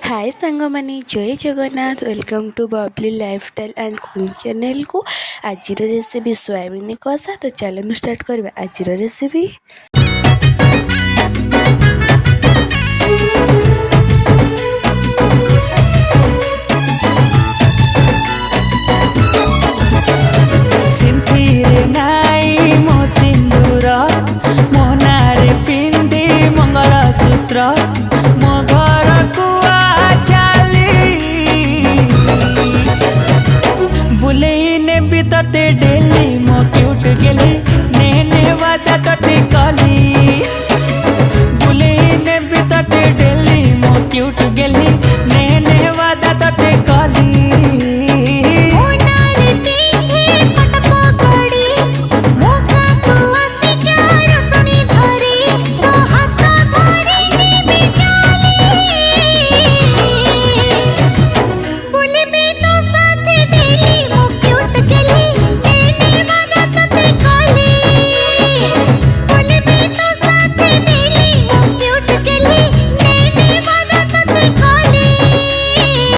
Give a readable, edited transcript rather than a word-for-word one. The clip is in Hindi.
हाय सांगमाने जय Jagannath welcome to Babli lifestyle and cooking channel को। आज रेसिपी सोयाबीन कषा। तो चलो स्टार्ट करवा आज रेसिपी। ते डेली मो क्यूट गेली नेने वादा तते काली बुले ने बिताते डेली मो क्यूट गेली।